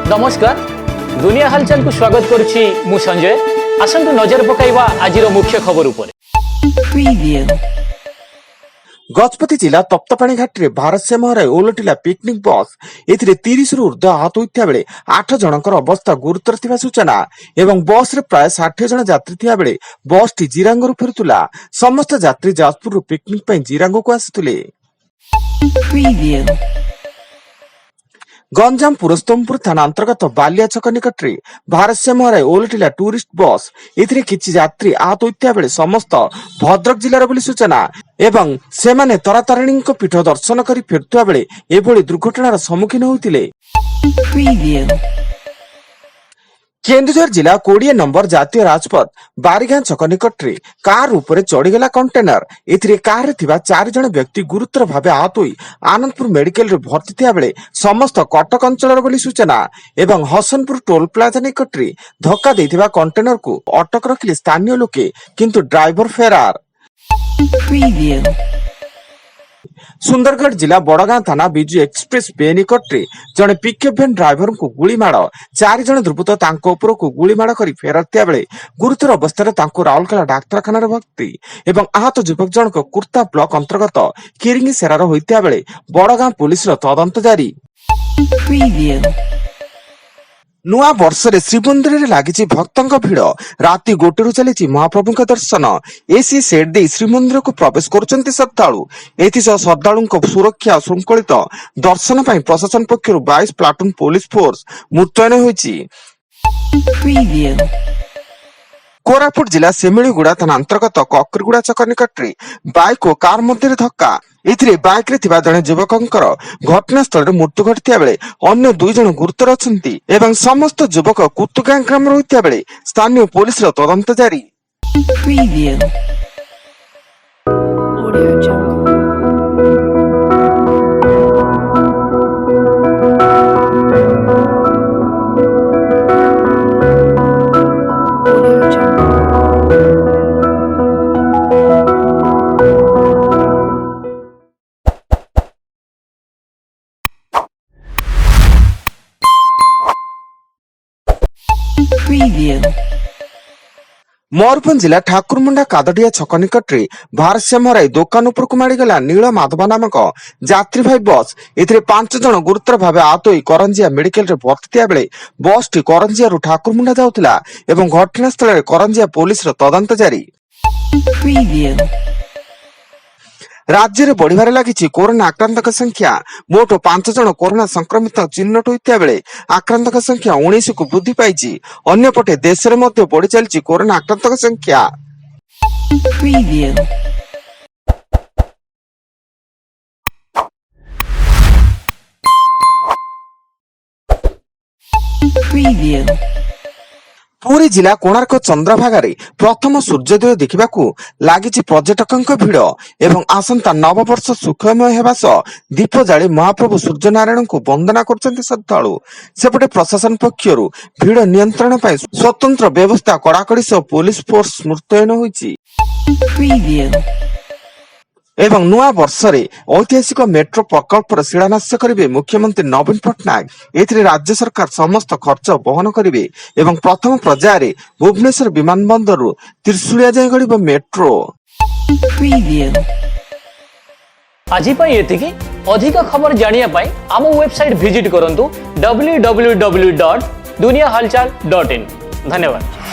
नमस्कार दुनिया हालचाल को स्वागत करुछि मु संजय। आसंतु नजर पकाइबा आजिर मुख्य खबर उपरे। गजपति जिला तप्तपाणी घाटी में भारत महराई ओलटिला पिकनिक बस एथिरे 30 रु ऊर्ध्व आहत होइता बेले 8 जनकर अवस्था गुरुतर थिबा सूचना एवं बस रे प्राय 60 जन यात्री थिबा बेले बस टी जिरांग रु फेरुतुला। समस्त यात्री जाजपुर रु पिकनिक पई जिरांग को आसुतले। गंजाम पुरस्तमपुर थाना अंतर्गत बालिया छक निकट में भारत महराई ओलटिला टूरिस्ट बस एथिरे किछि यात्री आहत होइता बेले समस्त भद्रक जिल्लार बोली सूचना एवं सेमाने तरातारिणी पीठ दर्शन करी फेरुवा बेले एभली दुर्घटनार सम्मुखीन होइतिले। केन्दुझर जिला 20 नंबर जातीय राजपथ बारीगां छक निकट में कार उपरे चढ़ीगला कंटेनर एथिरे कार रे थिबा 4 जन व्यक्ति गुरुतर भावे आहत होई आनंदपुर मेडिकल रे भर्ती थिया बेले समस्त कटक अंचल बोली सूचना एवं हसनपुर टोल प्लाजा निकट में धक्का देथिबा कंटेनर को अटक रखिले स्थानीय लोके किंतु ड्राइवर फेरार। सुंदरगढ़ जिला बड़गां थाना बिजू एक्सप्रेस वे निकट में जड़े पिकअप भैन ड्राइवर को गुली माड़ 4 जन दुर्बृत्त तांको उपर को गुली माड़ कर फेरार बेले गुरुतर अवस्था राउरकेला डाक्तखाना भर्ती एवं आहत युवक जनक कुर्ता ब्लॉक अंतर्गत किरिंगी सेरार होइता बेले बड़गां पुलिस तदंत जारी। नुआ वर्ष रे श्रीमंदिर रे लागिछि भक्तंक भिड़ राति 1 रु चली महाप्रभु दर्शन एसी सेट दे श्रीमंदिर को प्रवेश करुचंती श्रद्धालु। एथिसह श्रद्धालुंक सुरक्षा श्रृंखलित दर्शन पई प्रशासन पक्षरु 22 प्लाटून पुलिस फोर्स मुतयन होइछि। कोरापुट जिला सेमिलीगुड़ा थाना अंतर्गत ककरीगुड़ा छक निकट में बाइक और कार मध्य धक्का एथिरे बाइक रे थिबा जने युवकंकर घटनास्थल मृत्यु घटिया बेले अन्य 2 जन गुरुतर अछंती एवं समस्त युवक कुतुगां ग्राम होइता बेले स्थानीय पुलिस रो तदंत जारी। मयूरभंज जिला ठाकुरमुंडा कादडिया छक निकट में भारत महराई दुकान उपर को माड़ीगला नील माधव नामक यात्रीवाही बस एथिरे 5 जन गुरुतर भावे आहत होई करंजिया मेडिकल रे भर्ती थिया बेले बस टी करंजिया रु ठाकुरमुंडा जाउथिला एवं घटनास्थल रे करंजिया पुलिस रो तदंत जारी। राज्य में बढ़िबार लागिछि कोरोना आक्रांतक संख्या मोट 5 जन कोरोना संक्रमित चिन्हट होइता बेले आक्रांतक संख्या 19 को वृद्धि पाइछि। अन्यपटे देश में मध्य बढ़ी चलछि कोरोना आक्रांतक संख्या। पुरी जिला कोणार्क चंद्रभागा प्रथम सूर्योदय देखा लगी पर्यटक भिड़ एवं आसंता नववर्ष सुखमय होगा सह दीप जाली महाप्रभु सूर्यनारायण को वंदना कर श्रद्धालु। सेपटे प्रशासन पक्षरु भिड़ नियंत्रण पर स्वतंत्र व्यवस्था कड़ाकड़ी सह पुलिस फोर्स मुतयन होइछि। एवं नुआ वर्ष रे ऐतिहासिक मेट्रो प्रकल्पर शिलान्यास करेंगे मुख्यमंत्री नवीन पट्टनायक। एथिरे राज्य सरकार समस्त खर्च वहन करेंगे एवं प्रथम पर्याय भुवनेश्वर विमानबंदर त्रिशूलिया जाए गड़िब मेट्रो। आज अधिक खबर जानिया पाई आम वेबसाइट विजिट करंतु www.duniyahalchal.in। धन्यवाद।